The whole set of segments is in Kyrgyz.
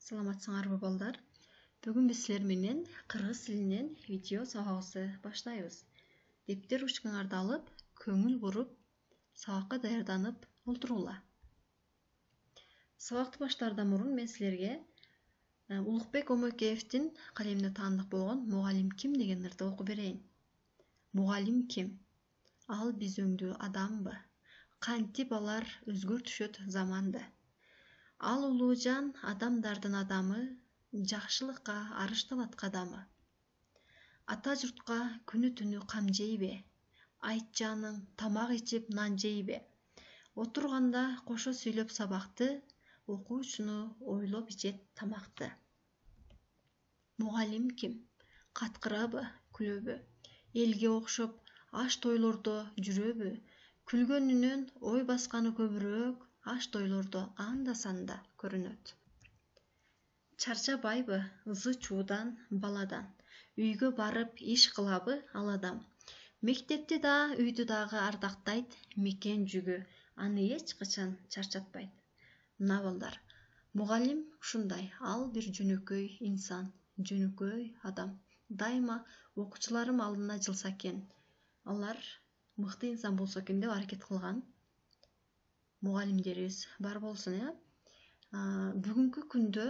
Саламатсыңарбы балдар? Бүгүн биз силер менен кыргыз тилинен видео сабагыбызды баштайбыз. Дептер учкаңарды алып, көңүл буруп, сабакка даярданып олтуруңла. Сабакты баштаардан мурун мен силерге Улукбек Омойкеевдин калемине таандык болгон Мугалим ким деген ырды окуп берейин. Мугалим ким? Ал биз өңдүү адамбы? Кантип алар өзгөртүшөт заманды? Ал улуужан адамдардын адамы, жакшылыкка арышталат кадамы. Ата журтка күнү түнү кам жейбе? Айт жаның, тамак ичип нан жейбе? Отурганда кошо сүйлөп сабакты, окуучуну ойлоп ичет тамакты. Мугалим ким? Каткырабы, күлөбү? Элге окшоп аш тойлордо жүрөбү? Күлгөнүнөн ой басканы көбүрөөк, аш тойлордо анда-санда көрүнөт. Чарчабайбы ызы чуудан, баладан? Үйгө барып иш кылабы ал адам? Мектепти да, үйдү дагы ардактайт, мекен жүгү аны эч качан чарчатпайт. Мына балдар, мугалим ушундай, ал бир жөнөкөй инсан, жөнөкөй адам. Дайыма окуучуларым алдына жылса экен, алар мыкты инсан болсо экен деп аракет кылган. Мугалимдерибиз бар болсун, Бүгүнкү күндө,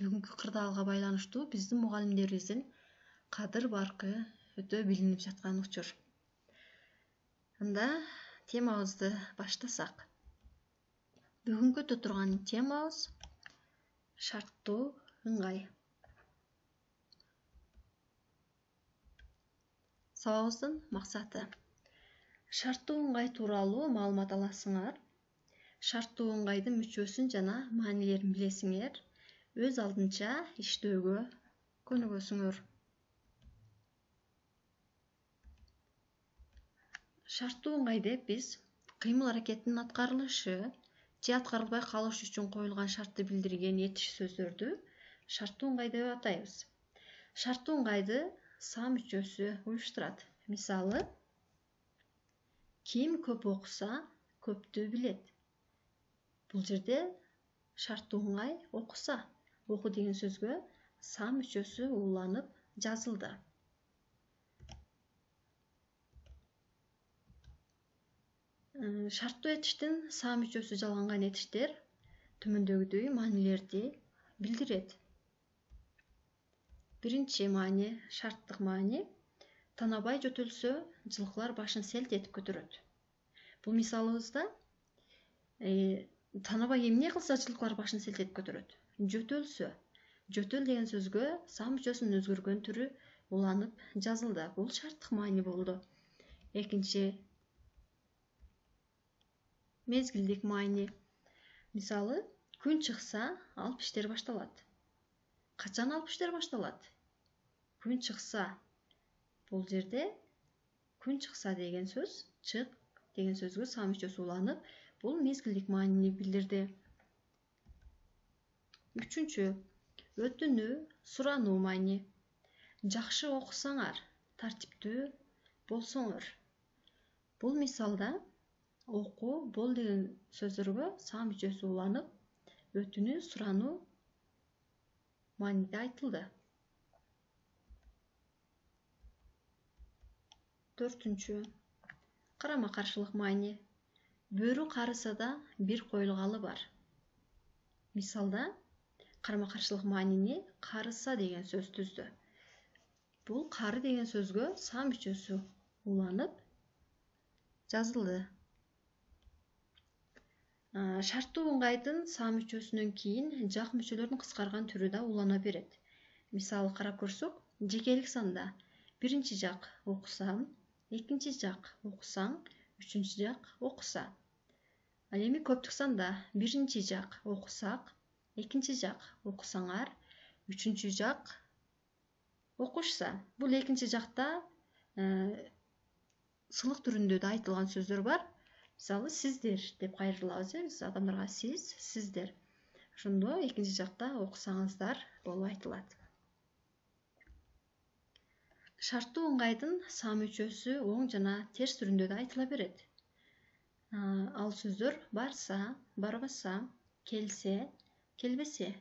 бүгүнкү кырдаалга байланыштуу биздин мугалимдерибиздин кадыр баркы өтө билинип жаткан учур. Анда темабызды баштасак. Бүгүнкү өтө турган темабыз шарттуу ыңгай. Сабагыбыздын максаты: шарттуу ыңгай тууралуу маалымат аласыңар, шарттуу ыңгайдын мүчөсүн жана маанилерин билесиңер, өз алдынча иштөөгө көнүгөсүңөр. Шарттуу ыңгай деп биз кыймыл аракеттин аткарылышы же аткарылбай калышы үчүн коюлган шартты билдирген этиш сөздөрдү шарттуу ыңгай деп атайбыз. Шарттуу ыңгайды сан мүчөсү уюштурат. Мисалы, ким көп окуса, көптү билет. Бул жерде шарттуу ыңгай окуса. Оку деген сөзгө сан мүчөсү уланып жазылды. Шарттуу этиштин сан мүчөсү жалганган этиштер төмөндөгүдөй маанилерди билдирет. Биринчи маани, шарттык маани: танабай жөтөлсө, жылкылар башын селт этип көтөрөт. Бул мисалыбызда танабай эмне кылса жылкылар башын селт этип көтөрөт? Жөтөлсө. Жөтөл деген сөзгө сан мүчөсүнүн өзгөргөн түрү уланып жазылды. Бул шарттык маани болду. Экинчи мезгилдик маани. Мисалы, күн чыкса, алып иштер башталат. Качан алып иштер башталат? Күн чыкса. Бул жерде күн чыкса деген сөз, чык деген сөзгө сан мүчөсү уланып, бул мезгилдик маанини билдирди. Үчүнчү өтүнүү, сурануу маани. Жакшы окусаңар, тартиптүү болсоңор. Бул мисалда оку, бол деген сөздөргө сан мүчөсү уланып, өтүнүү, сурануу мааниде айтылды. Төртүнчү карама каршылык маани. Бөрү карыса да бир койлгалы бар. Мисалда карама каршылык маанини карыса деген сөз түздү. Бул кары деген сөзгө сан мүчөсү уланып жазылды. Шарттуу ыңгайдын сан мүчөсүнөн кийин жак мүчөлөрдүн кыскарган түрү да улана берет. Мисалы карап көрсөк, жекелик санда биринчи жак окусам, экинчи жак окусаң, үчүнчү жак окуса. Ал эми көптүк санда биринчи жак окусак, экинчи жак окусаңар, үчүнчү жак окушса. Бул экинчи жакта сылык түрүндө да айтылган сөздөр бар. Мисалы, сиздер деп кайрылабыз, биз адамдарга сиз, сиздер. Ошондо экинчи жакта окусаңыздар болуп айтылат. Шарттуу ыңгайдын сан мүчөсү оң жана терс түрүндө да айтыла берет. Ал сөздөр барса, барбаса, келсе, келбесе.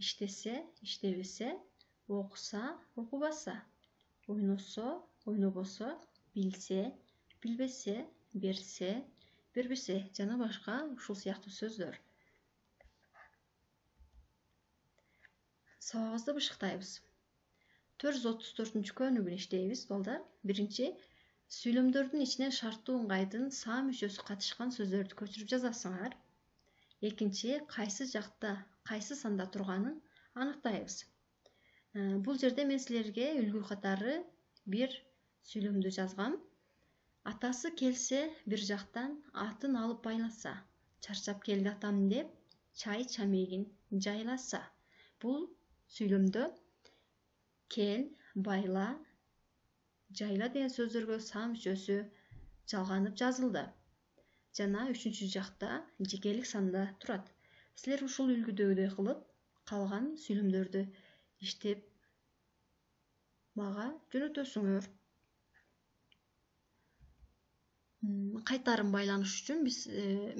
иштесе, иштебесе, окуса, окубаса, ойносо, ойнобосо, билсе, билбесе, берсе, бербесе жана башка ушул сыяктуу сөздөр. Сабагыбызды бышыктайбыз. 434 көнүгүн иштейбиз, балдар. Биринчи, сүйлөмдөрдүн ичинен шарттуу ыңгайдын са мүчөсү катышкан сөздөрдү көчүрүп жазасыңар. Экинчи, кайсы жакта, кайсы санда турганын аныктайбыз. Бул жерде мен силерге үлгү катары бир сүйлөмдү жазгам. Атасы келсе бир жактан атын алып байласа, чарчап келди атам деп, чай чамегин жайласа. Бул сүйлөмдө кел, байла, жайла деген сөздөргө са мүчөсү жалганып жазылды. Жана үчүнчү жакта жекелик санда турат. Силер ушул үлгүдөгүдөй кылып, калган сүйлөмдөрдү иштеп мага жөнөтөсүңөр. Кайтарым байланыш үчүн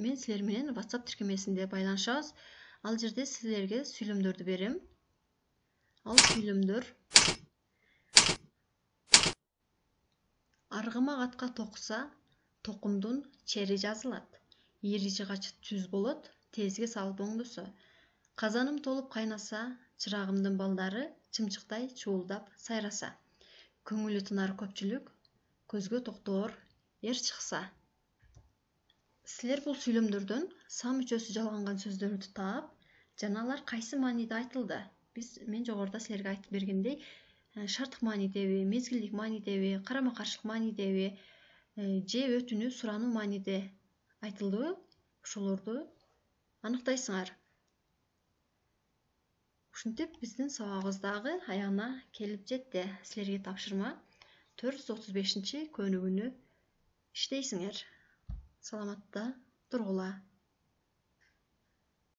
мен силер менен WhatsApp тиркемесинде байланышабыз. Ал жерде силерге сүйлөмдөрдү берем. Ал сүйлөмдөр аргымак атка токса, токумдун чери жазылат. Ири жыгач түз болот, тезге салып оңдосо. Казаным толуп кайнаса, чырагымдын балдары чымчыктай чуулдап сайраса. Көңүлү тынар көпчүлүк, көзгө токтоор эр чыкса. Силер бул сүйлөмдөрдөн са мүчөсү жалганган сөздөрдү таап, жана алар кайсы мааниде айтылды? Мен жогоруда силерге айтып бергендей, шарттык маанидеби, мезгилдик маанидеби, карама каршылык маанидеби, же өтүнүү, сурануу мааниде айтылдыбы? Ошолорду аныктайсыңар. Ушинтип биздин сабагыбыз дагы аягына келип жетти. Силерге тапшырма 435 көнүгүүнү иштейсиңер. Саламатта тургула.